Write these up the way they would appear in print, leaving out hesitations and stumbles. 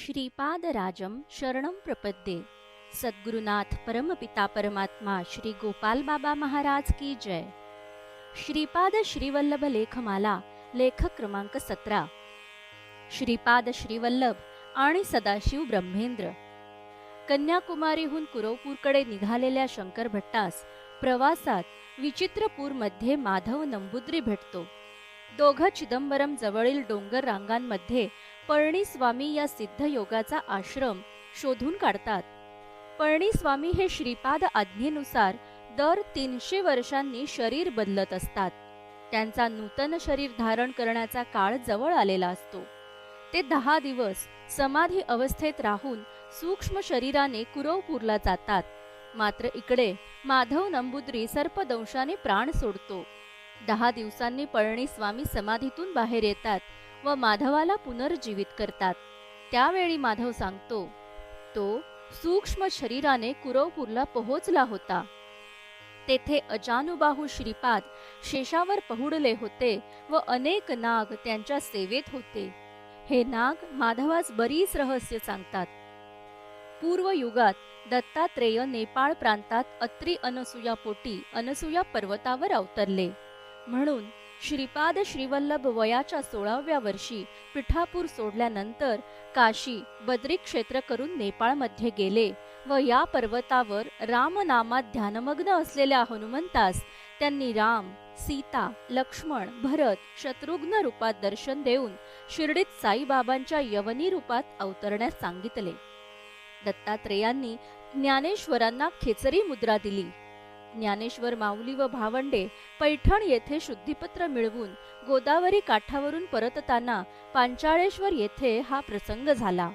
श्रीपादराजं शरणं प्रपद्ये। सद्गुरुनाथ परमपिता परमात्मा श्री गोपाल बाबा महाराज की जय। श्रीपाद श्रीवल्लभ लेखमाला लेखक क्रमांक 17। श्रीपाद श्रीवल्लभ आणि सदाशिव ब्रह्मेंद्र। कन्याकुमारीहून कुरवपूरकडे निघालेल्या शंकर भट्टास प्रवासात विचित्रपूरमध्ये माधव नंबुद्री भेटतो। दोघं चिदंबरम जवळील डोंगर रांगांमध्ये पळणीस्वामी या सिद्धयोगाचा आश्रम शोधून काढतात। पळणीस्वामी हे श्रीपाद आज्ञेनुसार दर 300 वर्षांनी शरीर बदलत असतात। त्यांचा नूतन शरीर धारण करण्याचा काळ जवळ आलेला असतो। ते 10 दिवस समाधी अवस्थेत राहून सूक्ष्म शरीराने कुरवपूरला जातात। मात्र इकडे माधव नंबुद्री सर्पदंशाने प्राण सोडतो। 10 दिवसांनी पळणीस्वामी समाधीतून बाहेर येतात व माधवाला पुनर्जीवित करतात। त्यावेळी माधव सांगतो, तो सूक्ष्म शरीराने कुरवपूरला पोहोचला होता। तेथे अजानुबाहू श्रीपाद शेषावर पहुडले होते व अनेक नाग त्यांच्या सेवेत होते। हे नाग माधवास बरीच रहस्य सांगतात। पूर्व युगात दत्तात्रेय नेपाळ प्रांतात अत्री अनसुया पोटी अनसुया पर्वतावर अवतरले। म्हणून श्रीपाद श्रीवल्लभ वयाच्या 16व्या वर्षी पिठापूर सोडल्यानंतर काशी बद्री क्षेत्र करून नेपाळमध्ये गेले व या पर्वतावर रामनामात ध्यानमग्न असलेल्या हनुमंतास त्यांनी राम, सीता, लक्ष्मण, भरत, शत्रुघ्न रूपात दर्शन देऊन शिर्डीत साईबाबांच्या यवनी रूपात अवतरण्यास सांगितले। दत्तात्रेयांनी ज्ञानेश्वरांना खेचरी मुद्रा दिली। ज्ञानेश्वर माऊली व भावंडे पैठण येथे शुद्धिपत्र मिळवून गोदावरी काठावरून परतताना पांचाळेश्वर येथे हा प्रसंग झाला।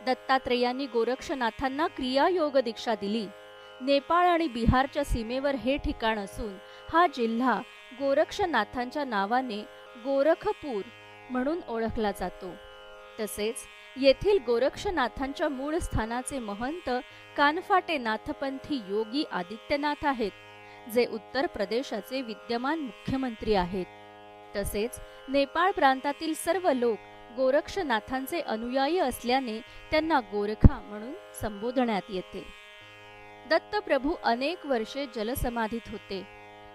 दत्तात्रेयांनी गोरक्षनाथांना क्रियायोग दीक्षा दिली। नेपाळ आणि बिहारच्या सीमेवर हे ठिकाण असून हा जिल्हा गोरक्षनाथांच्या नावाने गोरखपूर म्हणून ओळखला जातो। तसेच येथील गोरक्षनाथांच्या मूळ स्थानाचे महंत कानफाटे नाथपंथी योगी आदित्यनाथ आहेत, जे उत्तर प्रदेशाचे विद्यमान मुख्यमंत्री आहेत। तसेच नेपाळ प्रांतातील सर्व लोक गोरक्षनाथांचे अनुयायी असल्याने त्यांना गोरखा म्हणून संबोधण्यात येते। दत्तप्रभू अनेक वर्षे जलसमाधीत होते।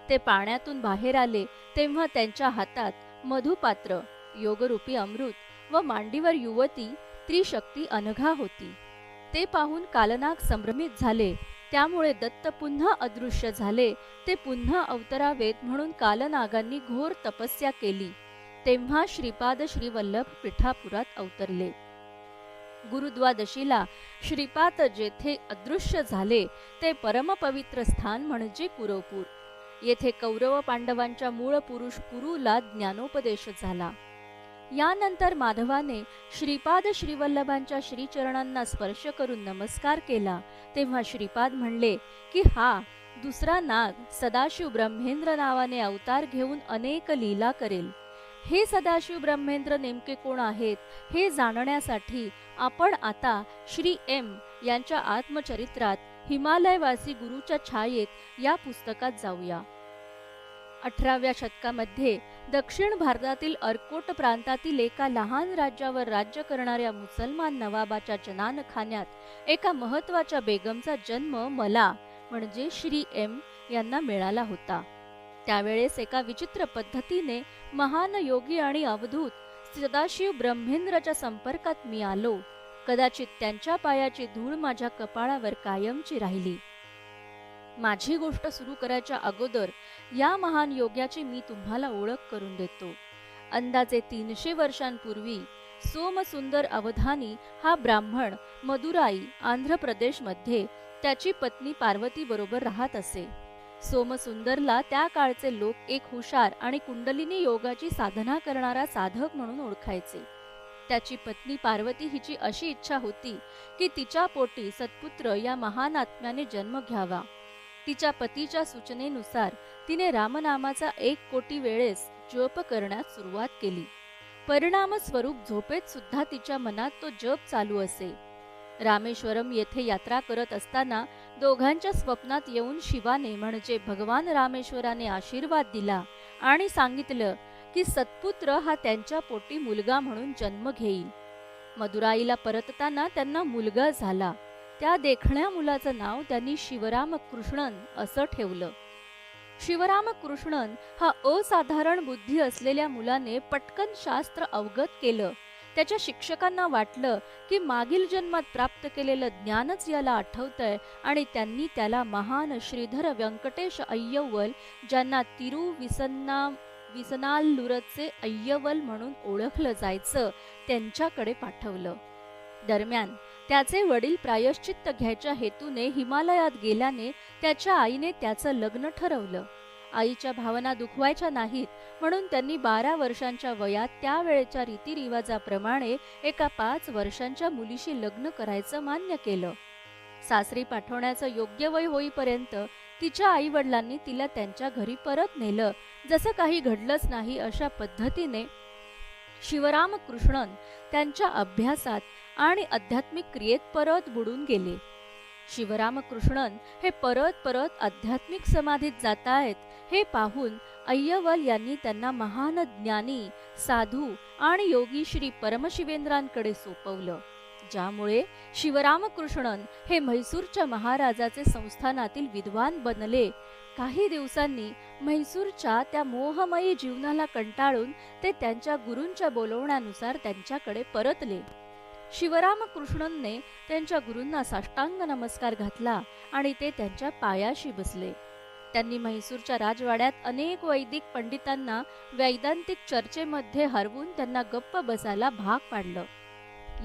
ते पाण्यातून बाहेर आले तेव्हा त्यांच्या हातात मधुपात्र, योगरूपी अमृत व मांडीवर युवती त्रिशक्ती अनघा होती। ते पाहून कालनाग संभ्रमित झाले। त्यामुळे दत्त पुन्हा अदृश्य झाले। ते पुन्हा अवतरावेत म्हणून कालनागांनी घोर तपस्या केली। तेव्हा श्रीपाद श्रीवल्लभ पिठापुरात अवतरले। गुरुद्वादशीला श्रीपाद जेथे अदृश्य झाले ते परमपवित्र स्थान म्हणजे कुरवपूर। येथे कौरव पांडवांच्या मूळ पुरुष कुरुला ज्ञानोपदेश झाला। यानंतर माधवाने श्रीपाद श्रीवल्लभांच्या श्रीचरणांना स्पर्श करून नमस्कार केला। तेव्हा श्रीपाद म्हणले की हा दुसरा नाग सदाशिव ब्रह्मेंद्र नावाने अवतार घेऊन अनेक लीला करेल। हे सदाशिव ब्रह्मेंद्र नेमके कोण आहेत हे जाणण्यासाठी आपण आता श्री एम यांच्या आत्मचरित्रात हिमालयवासी गुरुच्या छायेत या पुस्तकात जाऊया। 18व्या शतकामध्ये दक्षिण भारतातील अर्कोट प्रांतातील एका लहान राज्यावर राज्य करणाऱ्या मुसलमान नवाबाच्या जनानखान्यात एका महत्वाच्या बेगमचा जन्म मला म्हणजे श्री एम यांना मिळाला होता। त्यावेळेस एका विचित्र पद्धतीने महान योगी आणि अवधूत सदाशिव ब्रह्मेंद्रच्या संपर्कात मी आलो। कदाचित त्यांच्या पायाची धूळ माझ्या कपाळावर कायमची राहिली। माझी गोष्ट सुरू करायच्या अगोदर या महान योग्याची मी तुम्हाला ओळख करून देतो। अंदाजे 300 वर्षांपूर्वी सोमसुंदर अवधानी हा ब्राह्मण मदुराई आंध्र प्रदेशमध्ये त्याची पत्नी पार्वती बरोबर राहत असे। सोमसुंदरला त्या काळचे लोक एक हुशार आणि कुंडलिनी योगाची साधना करणारा साधक म्हणून ओळखायचे। त्याची पत्नी पार्वती हिची अशी इच्छा होती की तिच्या पोटी सत्पुत्र या महान आत्म्याने जन्म घ्यावा। तिच्या पतीच्या सूचनेनुसार तिने रामनामाचा 1 कोटी वेळेस जप करण्यास सुरुवात केली। परिणाम स्वरूप झोपेत सुद्धा तिच्या मनात तो जप चालू असे। रामेश्वरम येथे यात्रा करत असताना दोघांच्या स्वप्नात येऊन शिवाने म्हणजे भगवान रामेश्वराने आशीर्वाद दिला आणि सांगितलं की सत्पुत्र हा त्यांच्या पोटी मुलगा म्हणून जन्म घेईल। मदुराईला परतताना त्यांना मुलगा झाला. त्या देखण्या मुलाचं नाव त्यांनी शिवरामकृष्णन असं ठेवलं. शिवरामकृष्णन हा असाधारण बुद्धी असलेल्या मुलाने पटकन शास्त्र अवगत केलं. त्याच्या शिक्षकांना वाटलं की मागील जन्मात प्राप्त केलेलं ज्ञानच याला आठवतंय आणि त्यांनी त्याला महान श्रीधर व्यंकटेश अय्यवल, ज्यांना विसनाल्लूरचे अय्यवल म्हणून ओळखलं जायचं, त्यांच्याकडे पाठवलं. दरम्यान त्याचे वडील प्रायश्चित्त घ्यायच्या हेतूने हिमालयात गेल्याने त्याच्या आईने त्याचं लग्न ठरवलं. आईच्या भावना दुखवायच्या नाहीत म्हणून त्यांनी 12 वर्षांच्या वयात त्यावेळेच्या रीतिरिवाजाप्रमाणे एका 5 वर्षांच्या मुलीशी लग्न करायचं मान्य केलं. सासरी पाठवण्याचं योग्य वय होईपर्यंत तिच्या आई वडिलांनी तिला त्यांच्या घरी परत नेलं. जसं काही घडलंच नाही अशा पद्धतीने शिवरामकृष्णन त्यांच्या अभ्यासात आणि आध्यात्मिक क्रियेत परत बुडून गेले. शिवरामकृष्णन हे परत परत आध्यात्मिक समाधीत जातायत हे पाहून अय्यवल यांनी त्यांना महान ज्ञानी, साधू आणि योगी श्री परमशिवेंद्रांकडे सोपवलं, ज्यामुळे शिवरामकृष्णन हे म्हैसूरच्या महाराजाचे संस्थानातील विद्वान बनले. काही दिवसांनी म्हैसूरच्या त्या मोहमयी जीवनाला कंटाळून ते त्यांच्या गुरूंच्या बोलवण्यानुसार त्यांच्याकडे परतले. शिवरामकृष्णनने त्यांच्या गुरूंना साष्टांग नमस्कार घातला आणि ते त्यांच्या पायाशी बसले. त्यांनी म्हैसूरच्या राजवाड्यात अनेक वैदिक पंडितांना वैदांतिक चर्चेमध्ये हरवून त्यांना गप्प बसायला भाग पाडलं.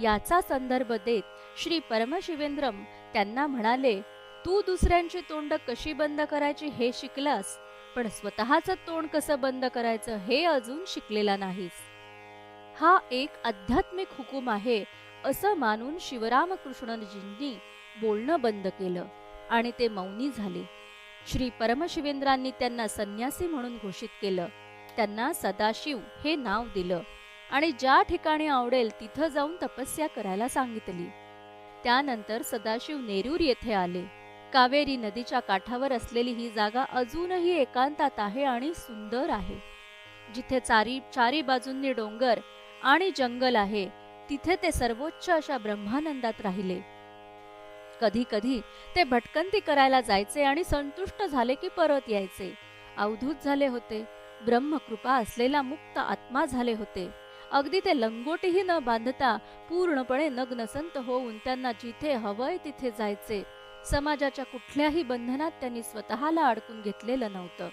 याचा संदर्भ देत श्री परमशिवेंद्रम त्यांना म्हणाले, तू दुसऱ्यांची तोंड कशी बंद करायची हे शिकलास, पण स्वतःचं तोंड कसं बंद करायचं हे अजून शिकलेला नाहीस. हा एक आध्यात्मिक हुकूम आहे असं मानून शिवरामकृष्णनजींनी बोलणं बंद केलं आणि ते मौनी झाले. श्री परमशिवेंद्रांनी त्यांना संन्यासी म्हणून घोषित केलं. त्यांना सदाशिव हे नाव दिलं आणि ज्या ठिकाणी आवडेल तिथं जाऊन तपस्या करायला सांगितली. त्यानंतर सदाशिव नेरूर येथे आले. कावेरी नदीच्या काठावर असलेली ही जागा अजूनही एकांतात आहे आणि सुंदर आहे. जिथे चारी बाजूंनी डोंगर आणि जंगल आहे तिथे ते सर्वोच्च अशा ब्रह्मानंदात राहिले. कधी कधी ते भटकंती करायला जायचे आणि संतुष्ट झाले की परत यायचे. अवधूत झाले होते. ब्रह्मकृपा असलेला मुक्त आत्मा झाले होते. अगदी ते लंगोटीही न बांधता पूर्णपणे नग्नसंत होऊन त्यांना जिथे हवंय तिथे जायचे. समाजाच्या कुठल्याही बंधनात त्यांनी स्वतःला अडकून घेतलेलं नव्हतं.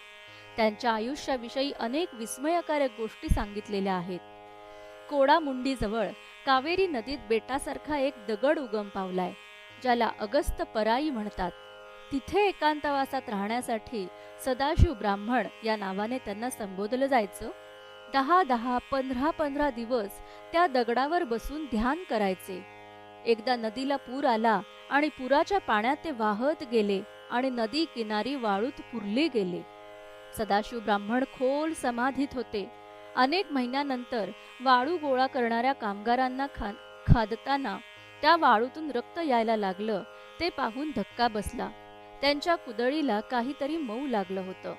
त्यांच्या आयुष्याविषयी अनेक विस्मयकारक गोष्टी सांगितलेल्या आहेत. कोडामुंडीजवळ कावेरी नदीत बेटासारखा एक दगड उगम पावलाय, ज्याला अगस्त पराई म्हणतात. तिथे एकांतवासात राहण्यासाठी सदाशिव ब्राह्मण या नावाने त्यांना संबोधलं जायचं. 10-10, 15-15 दिवस त्या दगडावर बसून ध्यान करायचे. एकदा नदीला पूर आला आणि पुराच्या पाण्यात ते वाहत गेले आणि नदी किनारी वाळूत पुरले गेले. सदाशिव ब्राह्मण खोल समाधीत होते. अनेक महिन्यानंतर वाळू गोळा करणाऱ्या कामगारांना खादताना त्या वाळूतून रक्त यायला लागलं. ते पाहून धक्का बसला. त्यांच्या कुदळीला काहीतरी मऊ लागलं होतं.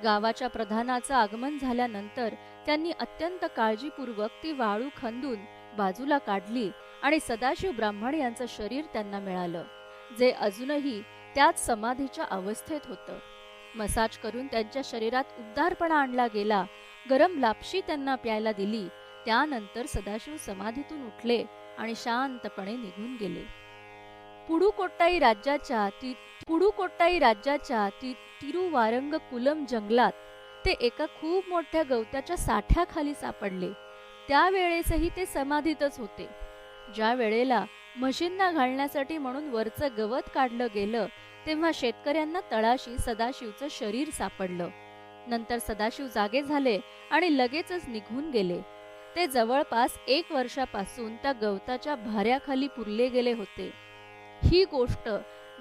गावाच्या प्रधानाचं आगमन झाल्यानंतर त्यांनी अत्यंत काळजीपूर्वक ती वाळू खंदून बाजूला काढली आणि सदाशिव ब्राह्मण यांचं शरीर त्यांना मिळालं, जे अजूनही त्याच समाधीच्या अवस्थेत होतं. मसाज करून त्यांच्या शरीरात उबदारपणा आणला गेला. गरम लापशी त्यांना प्यायला दिली. त्यानंतर सदाशिव समाधीतून उठले आणि शांतपणे निघून गेले. पुडुकोट्टाई राज्याच्या तिरुवारंगकुलम जंगलात ते एका खूप मोठ्या गवताच्या साठ्याखाली सापडले. त्यावेळेसही ते समाधीतच होते. ज्या वेळेला म्हशींना घालण्यासाठी म्हणून वरचं गवत काढलं गेलं तेव्हा शेतकऱ्यांना तळाशी सदाशिवचं शरीर सापडलं. नंतर सदाशिव जागे झाले आणि लगेचच निघून गेले. ते जवळपास 1 वर्षापासून त्या गवताच्या भाऱ्याखाली पुरले गेले होते. ही गोष्ट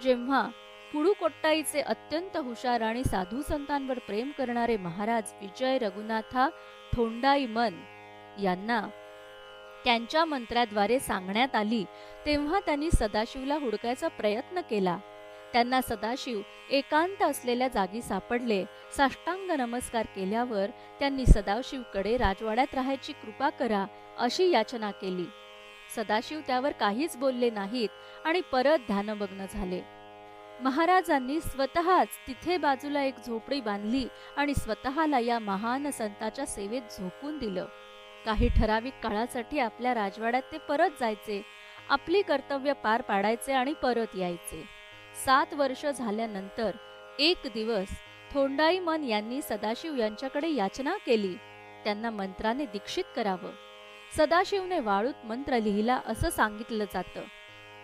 जेव्हा पुडुकोट्टाईचे अत्यंत हुशार आणि साधू संतांवर प्रेम करणारे महाराज विजय रघुनाथा थोंडाईमन यांना त्यांच्या मंत्र्याद्वारे सांगण्यात आली, तेव्हा त्यांनी सदाशिवला हुडकायचा प्रयत्न केला. त्यांना सदाशिव एकांत असलेल्या जागी सापडले. साष्टांग नमस्कार केल्यावर त्यांनी सदाशिवकडे राजवाड्यात राहायची कृपा करा अशी याचना केली. सदाशिव त्यावर काहीच बोलले नाहीत आणि परत ध्यानमग्न झाले. महाराजांनी स्वतःच तिथे बाजूला एक झोपडी बांधली आणि स्वतःला या महान संताच्या सेवेत झोकून दिलं. काही ठराविक काळासाठी आपल्या राजवाड्यात ते परत जायचे, आपली कर्तव्य पार पाडायचे आणि परत यायचे. 7 वर्ष झाल्यानंतर एक दिवस थोंडाईमन यांनी सदाशिव यांच्याकडे याचना केली, त्यांना मंत्राने दीक्षित करावं. सदाशिवने वाळूत मंत्र लिहिला असं सांगितलं जातं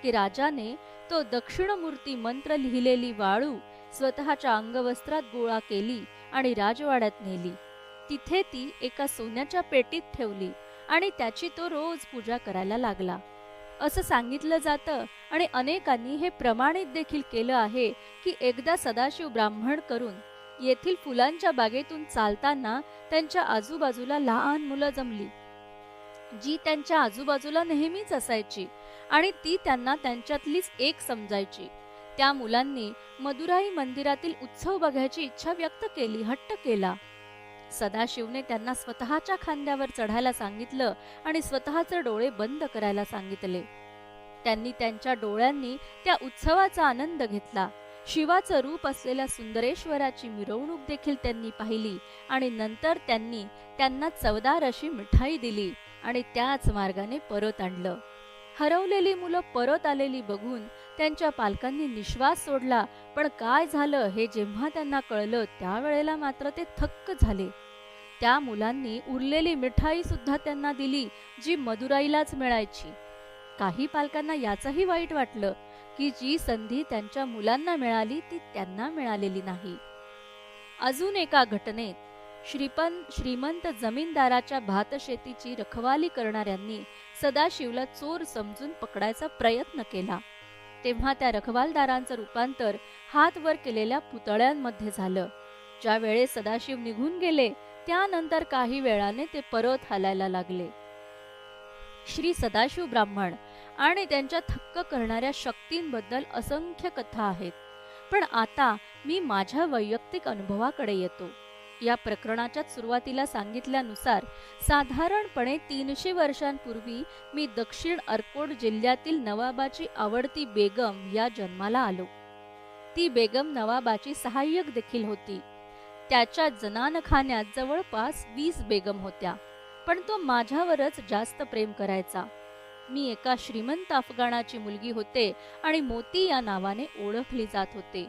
की राजाने तो दक्षिणमूर्ती मंत्र लिहिलेली वाळू स्वतःच्या अंगवस्त्रात गोळा केली आणि राजवाड्यात नेली. तिथे ती एका सोन्याच्या पेटीत ठेवली आणि त्याची तो रोज पूजा करायला लागला असं सांगितलं जातं. आणि अनेकांनी हे प्रमाणित देखील केलं आहे की एकदा सदाशिव ब्राह्मण करून येथील फुलांच्या बागेतून चालताना त्यांच्या आजूबाजूला लहान मुलं जमली, जी त्यांच्या आजूबाजूला नेहमीच असायची आणि ती त्यांना त्यांच्यातलीच एक समजायची. त्या मुलांनी मदुराई मंदिरातील उत्सव बघायची इच्छा व्यक्त केली, हट्ट केला. सदाशिवने त्यांना स्वतःच्या खांद्यावर चढायला सांगितलं आणि स्वतःचे डोळे बंद करायला सांगितले. त्यांनी त्यांच्या डोळ्यांनी त्या उत्सवाचा आनंद घेतला. शिवाचं रूप असलेल्या सुंदरेश्वराची मिरवणूक देखील त्यांनी पाहिली आणि नंतर त्यांनी त्यांना चवदार अशी मिठाई दिली आणि त्याच मार्गाने परत आणलं. हरवलेली मुलं परत आलेली बघून त्यांच्या पालकांनी निश्वास सोडला, पण काय झालं हे जेव्हा त्यांना कळलं त्यावेळेला मात्र ते थक्क झाले. त्या मुलांनी उरलेली मिठाई सुद्धा त्यांना दिली, जी मदुराईलाच मिळायची. काही पालकांना याचंही वाईट वाटलं की जी संधी त्यांच्या मुलांना मिळाली ती त्यांना मिळालेली नाही. अजून एका घटनेत श्रीमंत जमीनदाराच्या भातशेतीची रखवाली करणाऱ्यांनी सदाशिवला चोर समजून पकडायचा प्रयत्न केला. तेव्हा त्या रखवालदारांचं रूपांतर हात वर केलेल्या पुतळ्यांमध्ये झालं. ज्या वेळेस सदाशिव निघून गेले त्यानंतर काही वेळाने ते परत हालायला लागले. श्री सदाशिव ब्राह्मण आणि त्यांच्या थक्क करणाऱ्या शक्तींबद्दल असंख्य कथा आहेत, पण आता मी माझ्या वैयक्तिक अनुभवाकडे येतो. या प्रकरणाच्या सुरुवातीला सांगितल्यानुसार साधारणपणे 300 वर्षांपूर्वी मी दक्षिण अर्कोट जिल्ह्यातील नवाबाची आवडती बेगम या जन्माला आलो. ती बेगम नवाबाची सहाय्यक देखील होती. त्याच्या जनानखान्यात जवळपास 20 बेगम होत्या, पण तो माझ्यावरच जास्त प्रेम करायचा. मी एका श्रीमंत अफगाणाची मुलगी होते आणि मोती या नावाने ओळखली जात होते.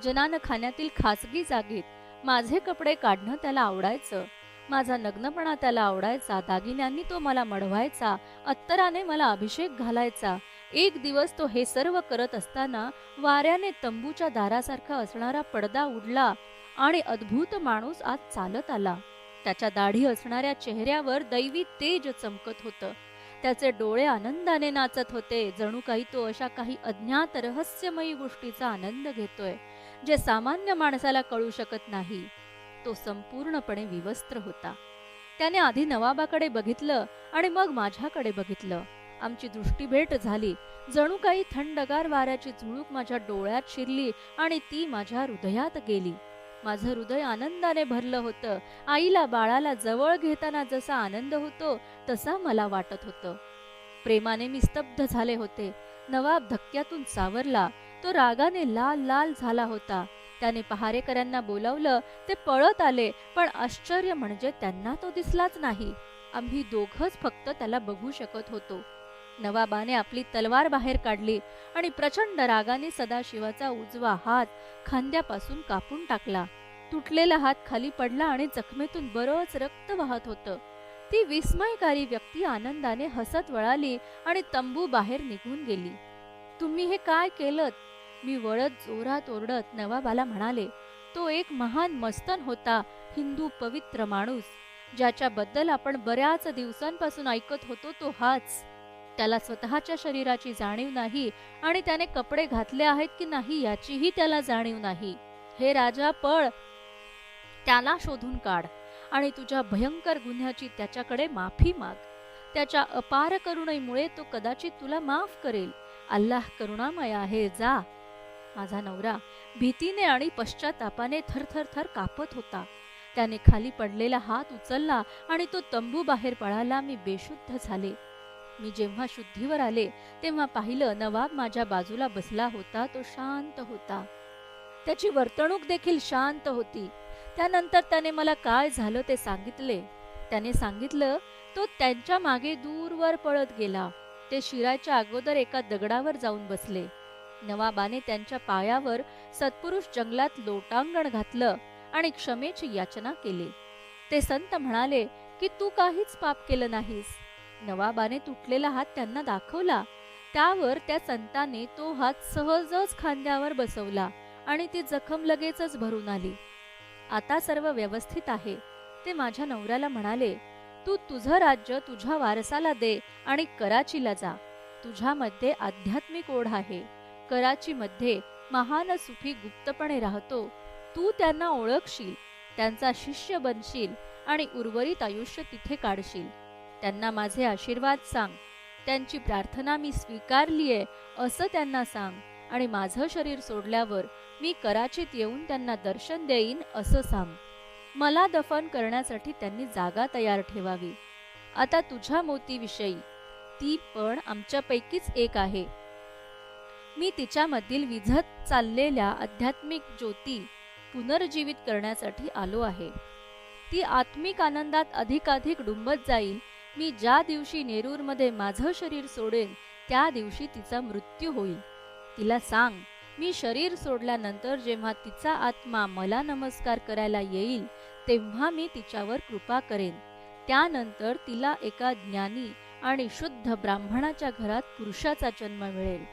जनानखान्यातील खासगी जागेत माझे कपडे काढणं त्याला आवडायचं, माझा नग्नपणा त्याला आवडायचा, दागिन्यांनी तो मला मढवायचा, अत्तराने मला अभिषेक घालायचा. एक दिवस तो हे सर्व करत असताना वाऱ्याने तंबूच्या दारासारखा असणारा पडदा उडला आणि अद्भुत माणूस आत चालत आला. त्याच्या दाढी असणाऱ्या चेहऱ्यावर दैवी तेज चमकत होतं. त्याचे डोळे आनंदाने नाचत होते, जणू काही तो अशा काही अज्ञात रहस्यमयी गोष्टीचा आनंद घेतोय जे सामान्य माणसाला कळू शकत नाही. तो संपूर्णपणे विवस्त्र होता. त्याने आधी नवाबाकडे बघितलं आणि मग माझ्याकडे बघितलं. आमची दृष्टीभेट झाली. जणू काही थंडगार वाऱ्याची झुळूक माझ्या डोळ्यात शिरली आणि ती माझ्या हृदयात गेली. माझं हृदय आनंदाने भरलं होतं. आईला बाळाला जवळ घेताना जसा आनंद होतो तसा मला वाटत होतं. प्रेमाने मी स्तब्ध झाले होते. नवाब धक्क्यातून सावरला. तो रागाने लाल लाल झाला होता. त्याने पहारेकऱ्यांना बोलावलं. ते पळत आले, पण आश्चर्य म्हणजे त्यांना तो दिसलाच नाही. आम्ही दोघंच फक्त त्याला बघू शकत होतो. नवाबाने आपली तलवार बाहेर काढली आणि प्रचंड रागाने सदाशिवाचा उजवा हात खांद्यापासून कापून टाकला. तुटलेला हात खाली पडला आणि जखमेतून बरंच रक्त वाहत होतं. ती विस्मयकारी व्यक्ती आनंदाने हसत वळाली आणि तंबू बाहेर निघून गेली. तुम्ही हे काय केलंत? मी वळत जोरात ओरडत नवाबाला म्हणाले. तो एक महान मस्तन होता, हिंदू पवित्र माणूस, ज्याच्याबद्दल आपण बऱ्याच दिवसांपासून ऐकत होतो तो हाच. त्याला स्वतःच्या शरीराची जाणीव नाही आणि त्याने कपडे घातले आहेत की नाही याचीही त्याला जाणीव नाही. हे राजा, पळ, त्याला शोधून काढ आणि तुझ्या भयंकर गुन्ह्याची त्याच्याकडे माफी माग. त्याच्या अपार करुणेमुळे तो कदाचित तुला माफ करेल. अल्लाह करुणामय आहे, जा. माझा नवरा भीतीने आणि पश्चातापाने थरथर कापत होता. त्याने खाली पडलेला हात उचलला आणि तो तंबू बाहेर पळाला. मी बेशुद्ध झाले. मी जेव्हा शुद्धीवर आले तेव्हा पाहिलं नवाब माझ्या बाजूला बसला होता. तो शांत होता. त्याची वर्तणूक देखील शांत होती. त्यानंतर त्याने मला काय झालं ते सांगितले. त्याने सांगितलं, तो त्यांच्या मागे दूरवर पळत गेला. ते शिरायच्या अगोदर एका दगडावर जाऊन बसले. नवाबाने त्यांच्या पायावर सत्पुरुष जंगलात लोटांगण घातलं आणि क्षमेची याचना केली. ते संत म्हणाले की तू काहीच पाप केलं नाहीस. नवाबाने तुटलेला हात त्यांना दाखवला. त्यावर त्या संताने तो हात सहजच खांद्यावर बसवला आणि ती जखम लगेचच भरून आली. आता सर्व व्यवस्थित आहे. ते माझ्या नवऱ्याला म्हणाले, तू तुझं राज्य तुझ्या वारसाला दे आणि कराचीला जा. तुझ्यामध्ये आध्यात्मिक ओढ आहे. कराचीमध्ये महान सुफी गुप्तपणे राहतो. तू त्यांना ओळखशील, त्यांचा शिष्य बनशील आणि उर्वरित आयुष्य तिथे काढशील. त्यांना माझे आशीर्वाद सांग. त्यांची प्रार्थना मी स्वीकारलीये असं त्यांना सांग आणि माझं शरीर सोडल्यावर मी कराचीत येऊन त्यांना दर्शन देईन असं सांग. मला दफन करण्यासाठी त्यांनी जागा तयार ठेवावी. आता तुझ्या मोतीविषयी, ती पण आमच्यापैकीच एक आहे. मी तिच्यामधील विझत चाललेल्या आध्यात्मिक ज्योती पुनर्जीवित करण्यासाठी आलो आहे. ती आत्मिक आनंदात अधिकाधिक डुंबत जाईल. मी ज्या दिवशी नेरूरमध्ये माझं शरीर सोडेन त्या दिवशी तिचा मृत्यू होईल. तिला सांग, मी शरीर सोडल्यानंतर जेव्हा तिचा आत्मा मला नमस्कार करायला येईल तेव्हा मी तिच्यावर कृपा करेन. त्यानंतर तिला एका ज्ञानी आणि शुद्ध ब्राह्मणाच्या घरात पुरुषाचा जन्म मिळेल,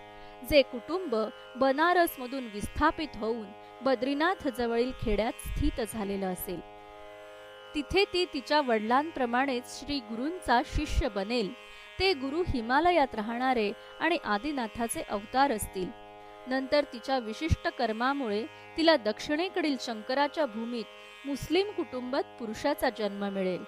जे कुटुंब बनारसमधून विस्थापित होऊन बद्रीनाथ जवळील खेड्यात स्थित झालेलं असेल. तिथे ती तिच्या वडिलांप्रमाणेच श्री गुरूंचा शिष्य बनेल. ते गुरु हिमालयात राहणारे आणि आदिनाथाचे अवतार असतील. नंतर तिच्या विशिष्ट कर्मामुळे तिला दक्षिणेकडील शंकराच्या भूमीत मुस्लिम कुटुंबात पुरुषाचा जन्म मिळेल.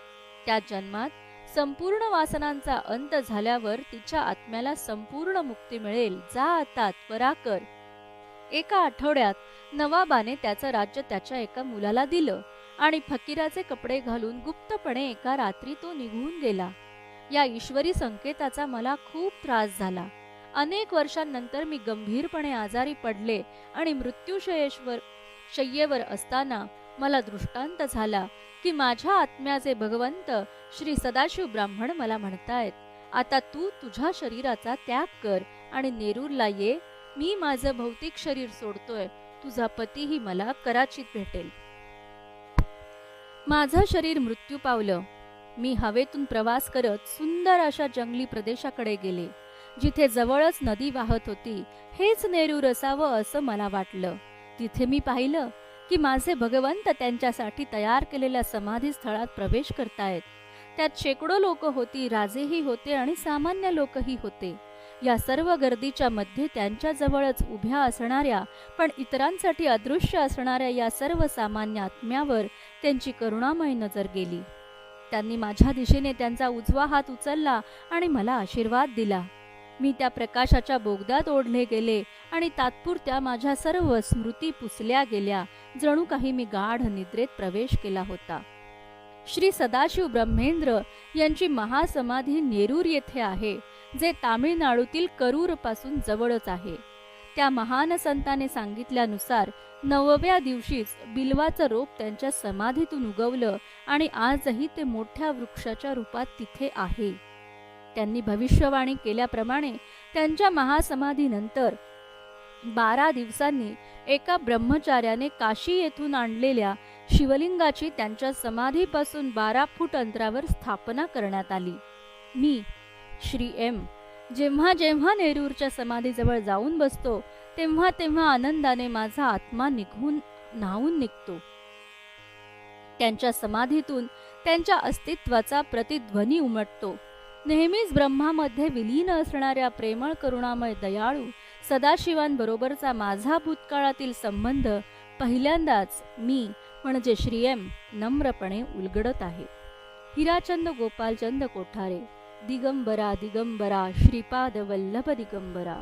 त्या जन्मात संपूर्ण वासनांचा अंत झाल्यावर तिच्या आत्म्याला संपूर्ण मुक्ती मिळेल. जा आता त्वरा कर. एका आठवड्यात नवाबाने त्याचं राज्य त्याच्या एका मुलाला दिलं आणि फकीराचे कपडे घालून गुप्तपणे एका रात्री तो निघून गेला. या ईश्वरी संकेताचा मला खूप त्रास झाला. अनेक वर्षांनंतर मी गंभीरपणे आजारी पडले आणि शय्येवर असताना मला दृष्टांत झाला की माझ्या आत्म्याचे भगवंत श्री सदाशिव ब्राह्मण मला म्हणतायत, आता तू तुझ्या शरीराचा त्याग कर आणि नेरूरला ये. मी माझं भौतिक शरीर सोडतोय. तुझा पतीही मला कराचीत भेटेल. माझं शरीर मृत्यू पावलं. मी हवेतून प्रवास करत सुंदर अशा जंगली प्रदेशाकडे गेले, जिथे जवळच नदी वाहत होती. हेच नेरूर असावं असं मला वाटलं. तिथे मी पाहिलं की माझे भगवंत त्यांच्यासाठी तयार केलेल्या समाधी स्थळात प्रवेश करतायत. त्यात शेकडो लोक होती, राजेही होते आणि सामान्य लोकही होते. या सर्व गर्दीच्या मध्ये त्यांच्या जवळच उभ्या असणाऱ्या पण इतरांसाठी अदृश्य असणाऱ्या या सर्व सामान्य आत्म्यावर त्यांची करुणामय नजर गेली. त्यांनी माझ्या दिशेने त्यांचा उजवा हात उचलला आणि मला आशीर्वाद दिला. मी त्या प्रकाशाच्या बोगद्यात ओढले गेले आणि तात्पुरत्या माझ्या सर्व स्मृती पुसल्या गेल्या. जणू काही मी गाढ निद्रेत प्रवेश केला होता. श्री सदाशिव ब्रह्मेंद्र यांची महासमाधी नेरूर येथे आहे, जे तामिळनाडूतील करूर पासून जवळच आहे. त्या महान संताने सांगितल्यानुसार 9व्या दिवशीच बिल्वाचं रोप त्यांच्या समाधीतून उगवलं आणि आजही ते मोठ्या वृक्षाच्या रूपात तिथे आहे. त्यांनी भविष्यवाणी केल्याप्रमाणे त्यांच्या महासमाधीनंतर 12 दिवसांनी एका ब्रह्मचार्याने काशी येथून आणलेल्या शिवलिंगाची त्यांच्या समाधीपासून 12 फूट अंतरावर स्थापना करण्यात आली. मी श्री एम जेव्हा जेव्हा नेरूरच्या समाधीजवळ जाऊन बसतो तेव्हा तेव्हा आनंदाने माझा आत्मा न्हावून निघतो. त्यांच्या समाधीतून त्यांच्या अस्तित्वाचा प्रतिध्वनी उमटतो. नेहमीच ब्रह्मामध्ये विलीन असणाऱ्या प्रेमळ करुणामय दयाळू सदाशिवांबरोबरचा माझा भूतकाळातील संबंध पहिल्यांदाच मी म्हणजे श्रीएम नम्रपणे उलगडत आहे. हिराचंद गोपालचंद कोठारे. दिगंबरा दिगंबरा श्रीपाद वल्लभ दिगंबरा.